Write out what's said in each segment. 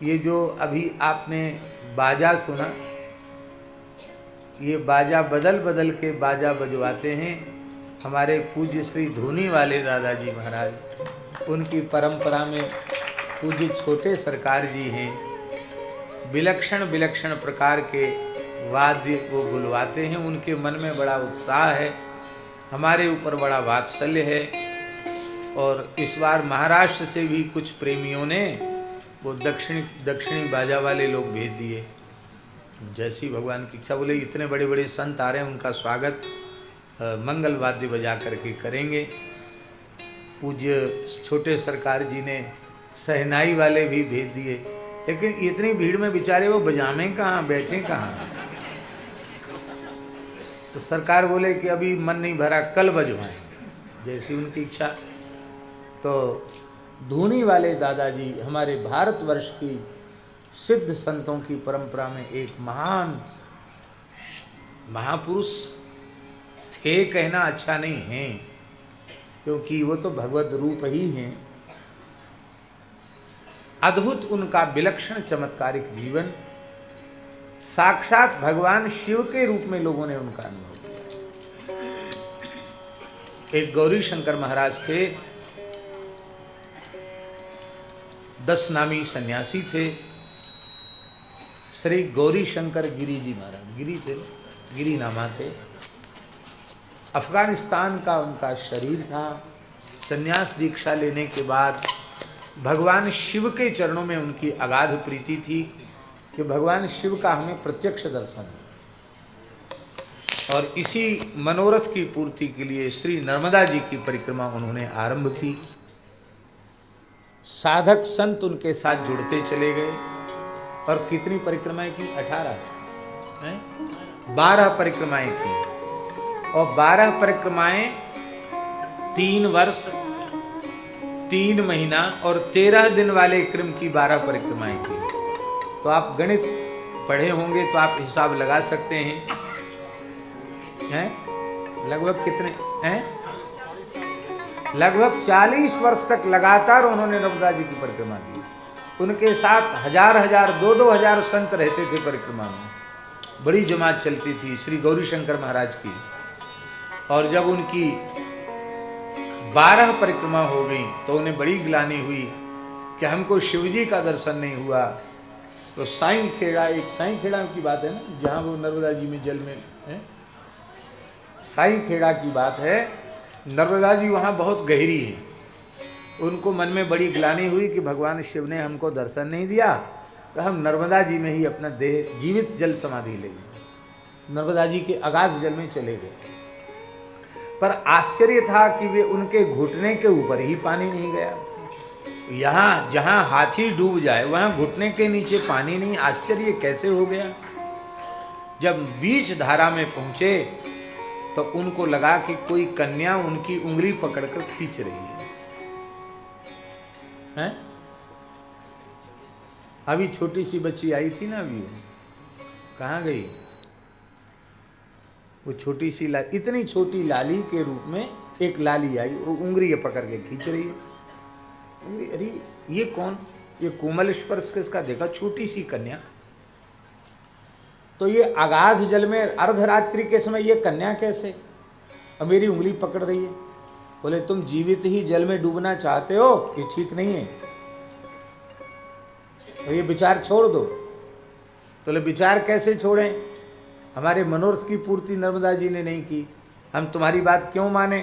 ये जो अभी आपने बाजा सुना, ये बाजा बदल बदल के बाजा बजवाते हैं हमारे पूज्य श्री धूनी वाले दादाजी महाराज। उनकी परंपरा में पूज्य छोटे सरकार जी हैं, विलक्षण विलक्षण प्रकार के वाद्य वो बुलवाते हैं। उनके मन में बड़ा उत्साह है, हमारे ऊपर बड़ा वात्सल्य है। और इस बार महाराष्ट्र से भी कुछ प्रेमियों ने वो दक्षिणी बाजा वाले लोग भेज दिए। जैसी भगवान की इच्छा, बोले इतने बड़े बड़े संत आ रहे हैं, उनका स्वागत मंगल वाद्य बजा करके करेंगे। पूज्य छोटे सरकार जी ने सहनाई वाले भी भेज दिए, लेकिन इतनी भीड़ में बेचारे वो बजावें कहाँ, बैठें कहाँ। तो सरकार बोले कि अभी मन नहीं भरा, कल बजवाएं, जैसी उनकी इच्छा। तो धूनी वाले दादाजी हमारे भारतवर्ष की सिद्ध संतों की परंपरा में एक महान महापुरुष थे, कहना अच्छा नहीं है, क्योंकि वो तो भगवत रूप ही हैं। अद्भुत उनका विलक्षण चमत्कारिक जीवन, साक्षात भगवान शिव के रूप में लोगों ने उनका अनुभव किया। एक गौरी शंकर महाराज थे, 10 नामी सन्यासी थे, श्री गौरी शंकर गिरी जी महाराज, गिरी थे, गिरी नामा थे। अफगानिस्तान का उनका शरीर था। संन्यास दीक्षा लेने के बाद भगवान शिव के चरणों में उनकी अगाध प्रीति थी कि भगवान शिव का हमें प्रत्यक्ष दर्शन हो। और इसी मनोरथ की पूर्ति के लिए श्री नर्मदा जी की परिक्रमा उन्होंने आरंभ की। साधक संत उनके साथ जुड़ते चले गए। और कितनी परिक्रमाएं की? 18 12 परिक्रमाएं की। और 12 परिक्रमाएं 3 वर्ष 3 महीना और 13 दिन वाले क्रम की 12 परिक्रमाएं की। तो आप गणित पढ़े होंगे तो आप हिसाब लगा सकते हैं, लगभग कितने हैं? लगभग 40 वर्ष तक लगातार उन्होंने नर्मदा जी की परिक्रमा की। उनके साथ हजार 2-2 हजार संत रहते थे परिक्रमा में। बड़ी जमात चलती थी श्री गौरी शंकर महाराज की। और जब उनकी 12 परिक्रमा हो गई तो उन्हें बड़ी ग्लानि हुई कि हमको शिवजी का दर्शन नहीं हुआ। तो साईं खेड़ा, एक साईं खेड़ा की बात है ना, जहाँ वो नर्मदा जी में जल में है, साईं खेड़ा की बात है। नर्मदा जी वहाँ बहुत गहरी है। उनको मन में बड़ी ग्लानि हुई कि भगवान शिव ने हमको दर्शन नहीं दिया, तो हम नर्मदा जी में ही अपना देह जीवित जल समाधि ले गए। नर्मदा जी के अगाध जल में चले गए। पर आश्चर्य था कि वे उनके घुटने के ऊपर ही पानी नहीं गया। यहाँ जहाँ हाथी डूब जाए वहाँ घुटने के नीचे पानी नहीं। आश्चर्य कैसे हो गया? जब बीच धारा में पहुँचे तो उनको लगा कि कोई कन्या उनकी उंगली पकड़कर खींच रही है। हैं? अभी छोटी सी बच्ची आई थी ना, अभी कहाँ गई वो छोटी सी इतनी छोटी लाली के रूप में एक लाली आई, वो उंगली पकड़ के खींच रही है। अरे ये कौन? ये कोमल स्पर्श किसका? देखा, छोटी सी कन्या। तो ये अगाध जल में अर्धरात्रि के समय ये कन्या कैसे अब मेरी उंगली पकड़ रही है? बोले तुम जीवित ही जल में डूबना चाहते हो, ये ठीक नहीं है, तो ये विचार छोड़ दो। बोले विचार कैसे छोड़ें? हमारे मनोरथ की पूर्ति नर्मदा जी ने नहीं की, हम तुम्हारी बात क्यों माने?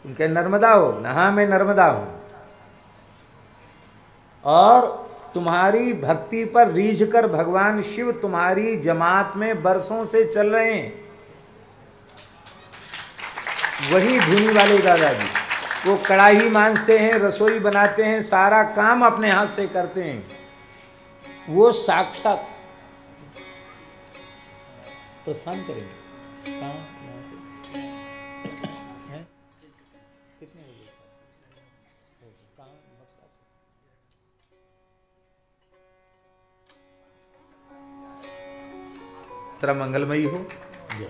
तुम क्या नर्मदा हो? ना, हाँ मैं नर्मदा हूं। और तुम्हारी भक्ति पर रीझ कर भगवान शिव तुम्हारी जमात में बरसों से चल रहे हैं। वही धूनी वाले दादाजी, वो कड़ाही मांजते हैं, रसोई बनाते हैं, सारा काम अपने हाथ से करते हैं। वो साक्षात तो शांत करेंगे। कहाँ? यहाँ से हैं? कितने बजे? कहाँ? तेरा मंगलमयी हो जय।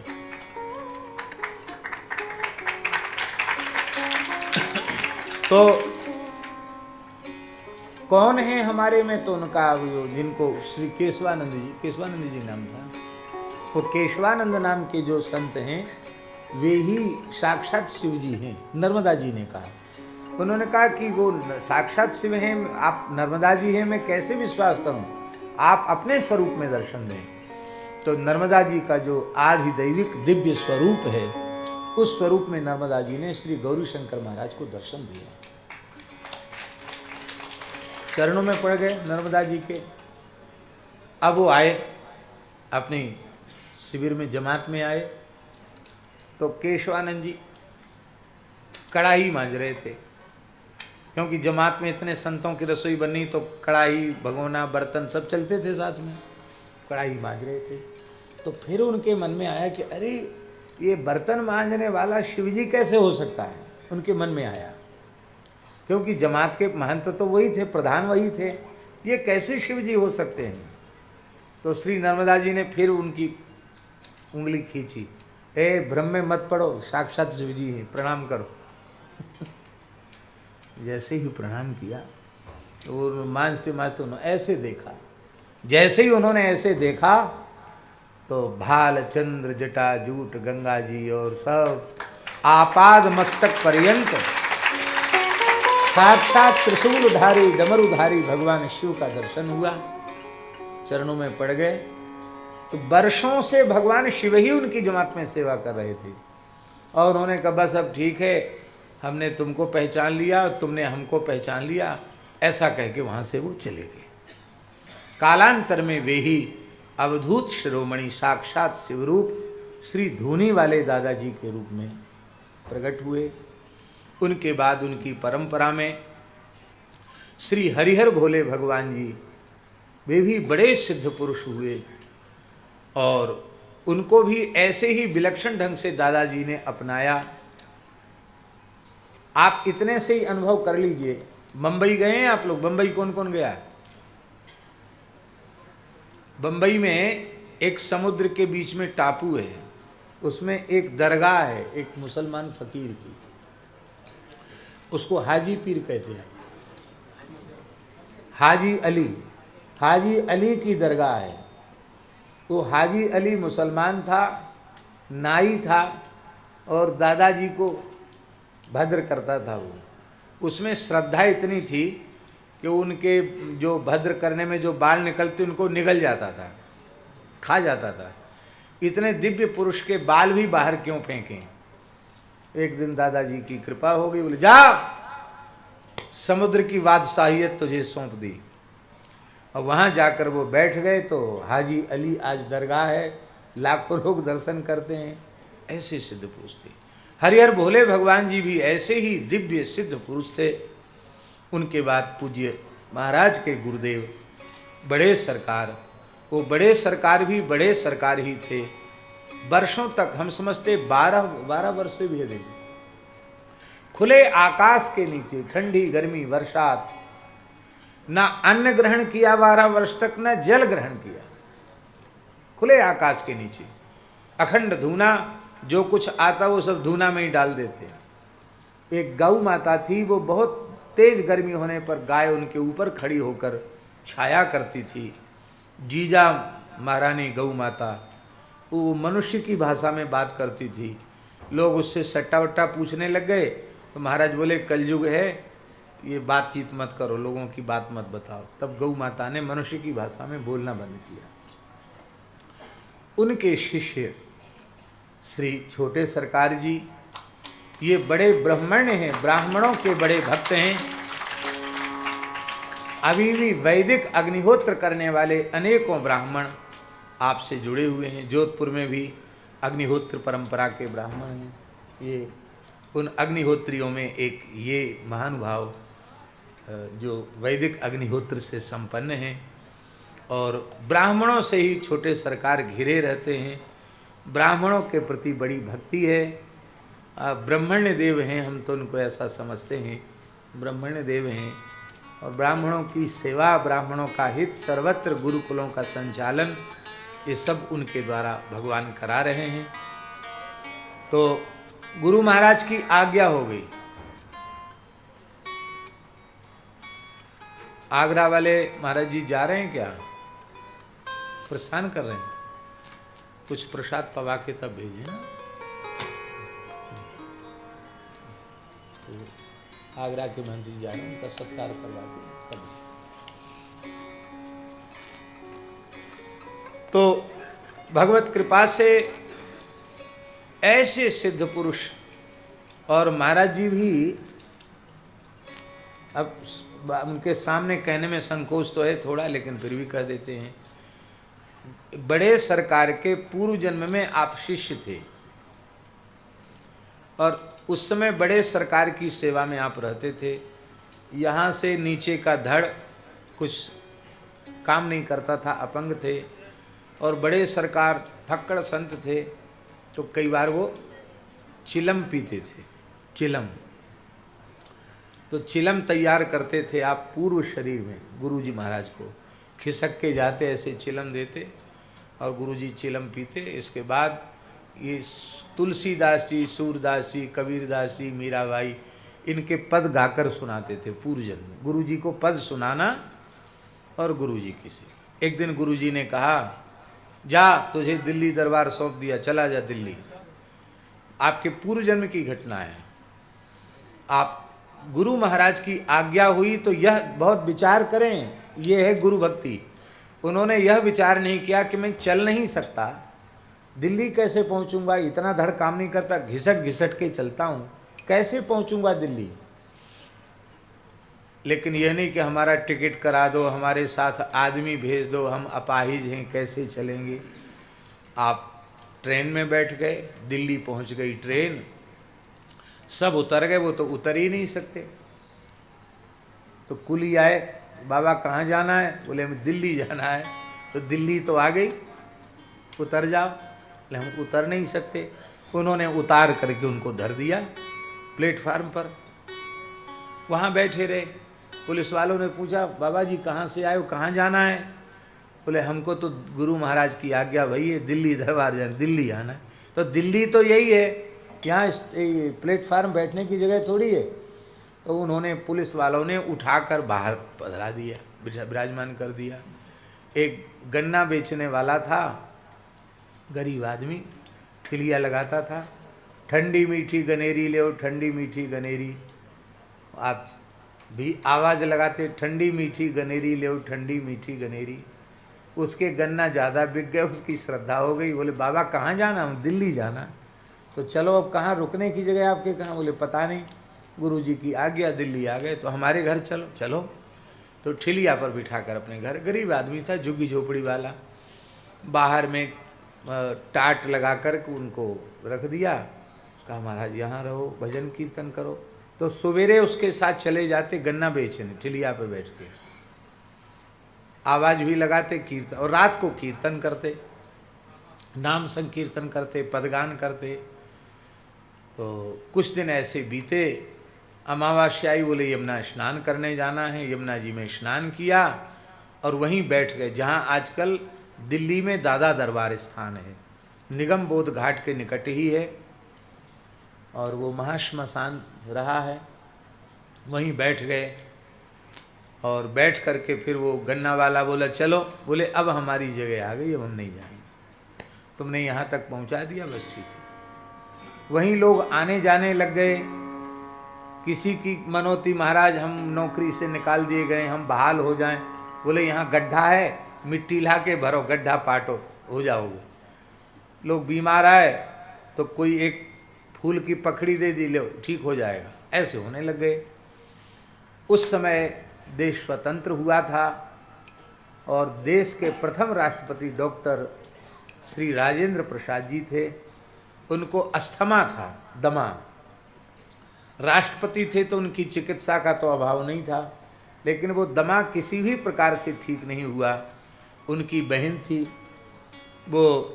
तो कौन है हमारे में, तो उनका जिनको श्री केशवानंद जी नाम था, वो केशवानंद नाम के जो संत हैं वे ही साक्षात शिव जी हैं। नर्मदा जी ने कहा, उन्होंने कहा कि वो साक्षात शिव हैं, आप नर्मदा जी हैं, मैं कैसे विश्वास करूं, आप अपने स्वरूप में दर्शन दें। तो नर्मदा जी का जो आधिदैविक दिव्य स्वरूप है, उस स्वरूप में नर्मदा जी ने श्री गौरी शंकर महाराज को दर्शन दिया। चरणों में पड़ गए नर्मदा जी के। अब वो आए अपनी शिविर में, जमात में आए, तो केशवानंद जी कढ़ाई मांज रहे थे, क्योंकि जमात में इतने संतों की रसोई बनी तो कढ़ाई भगोना बर्तन सब चलते थे साथ में, कढ़ाई मांज रहे थे। तो फिर उनके मन में आया कि अरे ये बर्तन मांजने वाला शिवजी कैसे हो सकता है, उनके मन में आया, क्योंकि जमात के महंत तो वही थे, प्रधान वही थे, ये कैसे शिवजी हो सकते हैं। तो श्री नर्मदा जी ने फिर उनकी उंगली खींची, ए भ्रम में मत पड़ो, साक्षात शिवजी हैं, प्रणाम करो। जैसे ही प्रणाम किया और मांझते मांझते उन्होंने ऐसे देखा, जैसे ही उन्होंने ऐसे देखा तो भाल चंद्र जटा जूट गंगा जी और सब आपाद मस्तक पर्यंत साक्षात त्रिशूलधारी डमरूधारी भगवान शिव का दर्शन हुआ। चरणों में पड़ गए। तो वर्षों से भगवान शिव ही उनकी जमात में सेवा कर रहे थे, और उन्होंने कहा बस अब ठीक है, हमने तुमको पहचान लिया, तुमने हमको पहचान लिया, ऐसा कह के वहाँ से वो चले गए। कालांतर में वे ही अवधूत शिरोमणि साक्षात शिवरूप श्री धूनी वाले दादाजी के रूप में प्रकट हुए। उनके बाद उनकी परंपरा में श्री हरिहर भोले भगवान जी वे भी बड़े सिद्ध पुरुष हुए, और उनको भी ऐसे ही विलक्षण ढंग से दादाजी ने अपनाया। आप इतने से ही अनुभव कर लीजिए। बंबई गए हैं आप लोग? बंबई कौन कौन गया? बंबई में एक समुद्र के बीच में टापू है, उसमें एक दरगाह है एक मुसलमान फकीर की, उसको हाजी पीर कहते हैं, हाजी अली की दरगाह है। वो हाजी अली मुसलमान था, नाई था, और दादाजी को भद्र करता था। वो उसमें श्रद्धा इतनी थी कि उनके जो भद्र करने में जो बाल निकलते उनको निगल जाता था, खा जाता था। इतने दिव्य पुरुष के बाल भी बाहर क्यों फेंकें। एक दिन दादाजी की कृपा हो गई, बोले जा समुद्र की बादशाहियत तुझे सौंप दी। और वहाँ जाकर वो बैठ गए तो हाजी अली आज दरगाह है, लाखों लोग दर्शन करते हैं। ऐसे सिद्ध पुरुष थे। हरिहर भोले भगवान जी भी ऐसे ही दिव्य सिद्ध पुरुष थे। उनके बाद पूज्य महाराज के गुरुदेव बड़े सरकार, वो बड़े सरकार भी बड़े सरकार ही थे। वर्षों तक, हम समझते 12 वर्ष से भी अधिक, खुले आकाश के नीचे ठंडी गर्मी बरसात, ना अन्न ग्रहण किया 12 वर्ष तक, ना जल ग्रहण किया। खुले आकाश के नीचे अखंड धूना, जो कुछ आता वो सब धूना में ही डाल देते। एक गौ माता थी, वो बहुत तेज गर्मी होने पर गाय उनके ऊपर खड़ी होकर छाया करती थी। जीजा महारानी गौ माता, वो मनुष्य की भाषा में बात करती थी। लोग उससे सट्टा वट्टा पूछने लग गए तो महाराज बोले कलयुग है, ये बातचीत मत करो, लोगों की बात मत बताओ। तब गौ माता ने मनुष्य की भाषा में बोलना बंद किया। उनके शिष्य श्री छोटे सरकार जी, ये बड़े ब्राह्मण हैं, ब्राह्मणों के बड़े भक्त हैं। अभी भी वैदिक अग्निहोत्र करने वाले अनेकों ब्राह्मण आपसे जुड़े हुए हैं। जोधपुर में भी अग्निहोत्र परंपरा के ब्राह्मण हैं। ये उन अग्निहोत्रियों में एक ये महानुभाव जो वैदिक अग्निहोत्र से संपन्न हैं, और ब्राह्मणों से ही छोटे सरकार घिरे रहते हैं। ब्राह्मणों के प्रति बड़ी भक्ति है। ब्राह्मण्य देव हैं, हम तो उनको ऐसा समझते हैं, ब्राह्मण्य देव हैं। और ब्राह्मणों की सेवा, ब्राह्मणों का हित, सर्वत्र गुरुकुलों का संचालन, ये सब उनके द्वारा भगवान करा रहे हैं। तो गुरु महाराज की आज्ञा हो गई। आगरा वाले महाराज जी जा रहे हैं क्या? प्रस्थान कर रहे हैं? कुछ प्रसाद पवा के तब भेजे ना। तो आगरा के मंत्री जा रहे हैं, उनका सत्कार करवा के तब। तो भगवत कृपा से ऐसे सिद्ध पुरुष, और महाराज जी भी, अब उनके सामने कहने में संकोच तो है थोड़ा, लेकिन फिर भी कह देते हैं, बड़े सरकार के पूर्व जन्म में आप शिष्य थे और उस समय बड़े सरकार की सेवा में आप रहते थे। यहाँ से नीचे का धड़ कुछ काम नहीं करता था, अपंग थे, और बड़े सरकार फक्कड़ संत थे, तो कई बार वो चिलम पीते थे। चिलम, तो चिलम तैयार करते थे आप पूर्व शरीर में। गुरुजी महाराज को खिसक के जाते, ऐसे चिलम देते और गुरुजी चिलम पीते। इसके बाद ये तुलसीदास जी, सूरदास जी, कबीरदास जी, मीराबाई, इनके पद गाकर सुनाते थे पूर्व जन्म में। गुरुजी को पद सुनाना और गुरुजी किसी। एक दिन गुरुजी ने कहा, जा, तुझे दिल्ली दरबार सौंप दिया, चला जा दिल्ली। आपके पूर्व जन्म की घटना है। आप गुरु महाराज की आज्ञा हुई तो यह बहुत विचार करें, यह है गुरु भक्ति। उन्होंने यह विचार नहीं किया कि मैं चल नहीं सकता, दिल्ली कैसे पहुंचूंगा, इतना धड़ काम नहीं करता, घिसट घिसट के चलता हूं, कैसे पहुंचूंगा दिल्ली। लेकिन यह नहीं कि हमारा टिकट करा दो, हमारे साथ आदमी भेज दो, हम अपाहिज हैं, कैसे चलेंगे। आप ट्रेन में बैठ गए, दिल्ली पहुंच गई ट्रेन, सब उतर गए, वो तो उतर ही नहीं सकते। तो कुली आए, बाबा कहाँ जाना है? बोले हमें दिल्ली जाना है। तो दिल्ली तो आ गई, उतर जाओ। बोले हम उतर नहीं सकते। उन्होंने उतार करके उनको धर दिया प्लेटफार्म पर, वहाँ बैठे रहे। पुलिस वालों ने पूछा, बाबा जी कहाँ से आए हो, कहाँ जाना है? बोले हमको तो गुरु महाराज की आज्ञा भई है, दिल्ली दरबार जाना, दिल्ली आना है। तो दिल्ली तो यही है, यहाँ प्लेटफार्म बैठने की जगह थोड़ी है। तो उन्होंने, पुलिस वालों ने उठाकर बाहर पधरा दिया, विराजमान कर दिया। एक गन्ना बेचने वाला था, गरीब आदमी, ठिलिया लगाता था, ठंडी मीठी गनेरी ले, ठंडी मीठी गनेरी। आप भी आवाज़ लगाते, ठंडी मीठी गनेरी ले, ठंडी मीठी गनेरी। उसके गन्ना ज़्यादा बिक गए, उसकी श्रद्धा हो गई। बोले बाबा कहाँ जाना? हम दिल्ली जाना। तो चलो अब कहाँ रुकने की जगह आपके कहाँ? बोले पता नहीं, गुरुजी की आज्ञा, दिल्ली आ गए। तो हमारे घर चलो। चलो, तो ठिलिया पर बिठाकर अपने घर, गरीब आदमी था, झुग्गी झोपड़ी वाला, बाहर में टाट लगा कर उनको रख दिया। कहा महाराज यहाँ रहो, भजन कीर्तन करो। तो सवेरे उसके साथ चले जाते गन्ना बेचने, ठिलिया पे बैठ के, आवाज़ भी लगाते, कीर्तन, और रात को कीर्तन करते, नाम संकीर्तन करते, पदगान करते। तो कुछ दिन ऐसे बीते। अमावस्या आई, बोले यमुना स्नान करने जाना है। यमुना जी में स्नान किया और वहीं बैठ गए, जहाँ आजकल दिल्ली में दादा दरबार स्थान है, निगम बोध घाट के निकट ही है, और वो महाश्मशान रहा है। वहीं बैठ गए और बैठ करके फिर वो गन्ना वाला बोला चलो। बोले अब हमारी जगह आ गई, अब हम नहीं जाएंगे, तुमने यहाँ तक पहुँचा दिया, बस ठीक है। वहीं लोग आने जाने लग गए। किसी की मनोती, महाराज हम नौकरी से निकाल दिए गए, हम बहाल हो जाएं। बोले यहाँ गड्ढा है, मिट्टी ला के भरो, गड्ढा पाटो, हो जाओगे। लोग बीमार आए तो कोई एक फूल की पखड़ी दे दी, लो ठीक हो जाएगा, ऐसे होने लग गए। उस समय देश स्वतंत्र हुआ था और देश के प्रथम राष्ट्रपति डॉक्टर श्री राजेंद्र प्रसाद जी थे। उनको अस्थमा था, दमा। राष्ट्रपति थे तो उनकी चिकित्सा का तो अभाव नहीं था, लेकिन वो दमा किसी भी प्रकार से ठीक नहीं हुआ। उनकी बहन थी, वो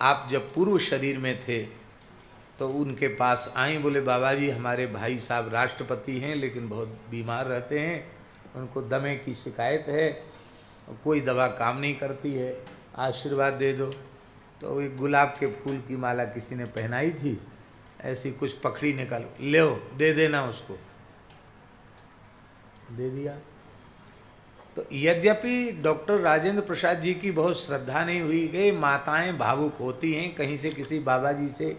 आप जब पूर्व शरीर में थे तो उनके पास आई। बोले बाबा जी हमारे भाई साहब राष्ट्रपति हैं लेकिन बहुत बीमार रहते हैं, उनको दमे की शिकायत है, कोई दवा काम नहीं करती है, आशीर्वाद दे दो। तो एक गुलाब के फूल की माला किसी ने पहनाई थी, ऐसी कुछ पखड़ी निकाल, ले दे देना उसको। दे दिया। तो यद्यपि डॉक्टर राजेंद्र प्रसाद जी की बहुत श्रद्धा नहीं हुई कि माताएं भावुक होती हैं, कहीं से किसी बाबा जी से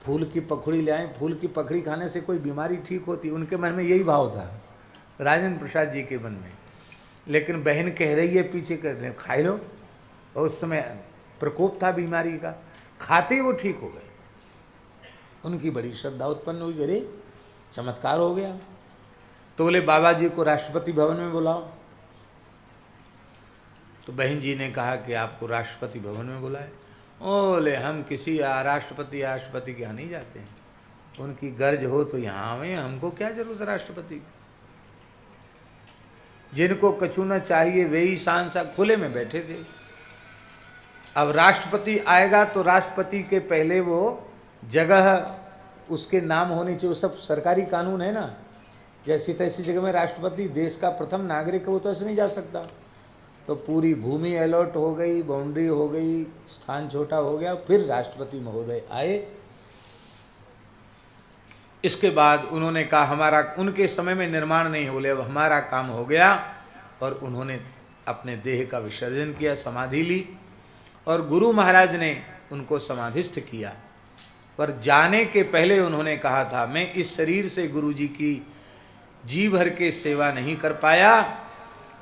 फूल की पखड़ी ले आए, फूल की पखड़ी खाने से कोई बीमारी ठीक होती, उनके मन में यही भाव था राजेंद्र प्रसाद जी के मन में। लेकिन बहन कह रही है पीछे कर रहे खाई लो, और उस समय प्रकोप था बीमारी का, खाते ही वो ठीक हो गए। उनकी बड़ी श्रद्धा उत्पन्न हुई, अरे चमत्कार हो गया। तो बोले बाबा जी को राष्ट्रपति भवन में बुलाओ। तो बहन जी ने कहा कि आपको राष्ट्रपति भवन में बुलाए। बोले हम किसी राष्ट्रपति के यहाँ नहीं जाते हैं, उनकी गर्ज हो तो यहाँ आवे, हमको क्या जरूरत है राष्ट्रपति की। जिनको कछु न चाहिए वे ही सांसद खुले में बैठे थे। अब राष्ट्रपति आएगा तो राष्ट्रपति के पहले वो जगह उसके नाम होनी चाहिए, वो सब सरकारी कानून है ना। जैसी तैसी जगह में राष्ट्रपति देश का प्रथम नागरिक है, वो तो ऐसे नहीं जा सकता। तो पूरी भूमि अलॉट हो गई, बाउंड्री हो गई, स्थान छोटा हो गया, फिर राष्ट्रपति महोदय आए। इसके बाद उन्होंने कहा हमारा, उनके समय में निर्माण नहीं हो, बोले अब हमारा काम हो गया। और उन्होंने अपने देह का विसर्जन किया, समाधि ली, और गुरु महाराज ने उनको समाधिस्थ किया। पर जाने के पहले उन्होंने कहा था मैं इस शरीर से गुरु जी की जी भर के सेवा नहीं कर पाया,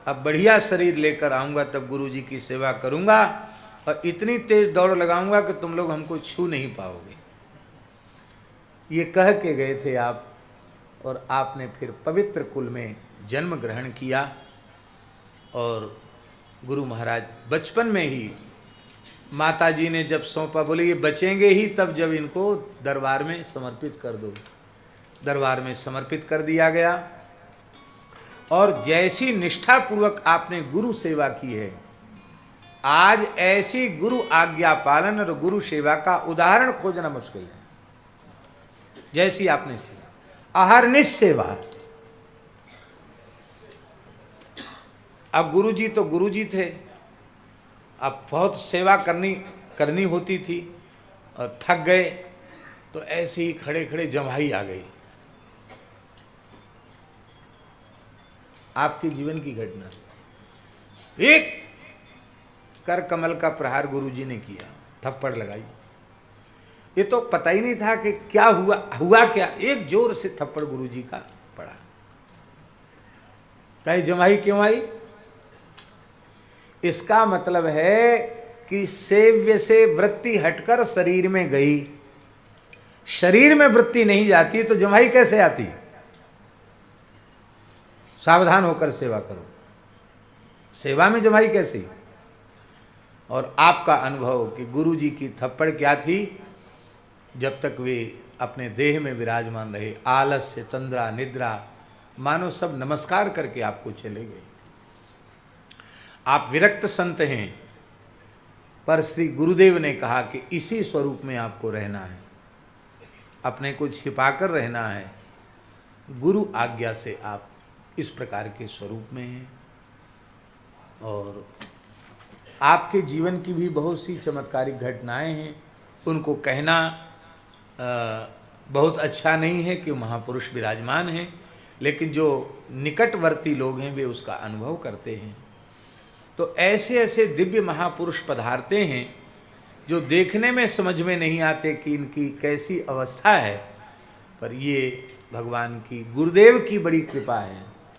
अब बढ़िया शरीर लेकर आऊँगा तब गुरु जी की सेवा करूँगा, और इतनी तेज दौड़ लगाऊंगा कि तुम लोग हमको छू नहीं पाओगे। ये कह के गए थे आप, और आपने फिर पवित्र कुल में जन्म ग्रहण किया। और गुरु महाराज बचपन में ही माता जी ने जब सौंपा, बोले ये बचेंगे ही तब जब इनको दरबार में समर्पित कर दो। दरबार में समर्पित कर दिया गया। और जैसी निष्ठापूर्वक आपने गुरु सेवा की है, आज ऐसी गुरु आज्ञा पालन और गुरु सेवा का उदाहरण खोजना मुश्किल है। जैसी आपने सेवा, अहरनिश सेवा। अब गुरुजी तो गुरुजी थे, अब बहुत सेवा करनी होती थी, और थक गए तो ऐसे ही खड़े खड़े जम्हाई आ गई। आपके जीवन की घटना, एक कर कमल का प्रहार गुरुजी ने किया, थप्पड़ लगाई। ये तो पता ही नहीं था कि क्या हुआ क्या, एक जोर से थप्पड़ गुरुजी का पड़ा। कहीं जमाई क्यों आई? इसका मतलब है कि सेव्य से वृत्ति हटकर शरीर में गई। शरीर में वृत्ति नहीं जाती तो जमाई कैसे आती? सावधान होकर सेवा करो, सेवा में जमाई कैसी? और आपका अनुभव कि गुरु जी की थप्पड़ क्या थी, जब तक वे अपने देह में विराजमान रहे, आलस्य, तंद्रा, निद्रा, मानो सब नमस्कार करके आपको चले गए। आप विरक्त संत हैं, पर श्री गुरुदेव ने कहा कि इसी स्वरूप में आपको रहना है, अपने को छिपाकर रहना है। गुरु आज्ञा से आप इस प्रकार के स्वरूप में हैं। और आपके जीवन की भी बहुत सी चमत्कारिक घटनाएं हैं, उनको कहना बहुत अच्छा नहीं है कि महापुरुष विराजमान हैं, लेकिन जो निकटवर्ती लोग हैं वे उसका अनुभव करते हैं। तो ऐसे ऐसे दिव्य महापुरुष पधारते हैं जो देखने में समझ में नहीं आते कि इनकी कैसी अवस्था है, पर ये भगवान की, गुरुदेव की बड़ी कृपा है।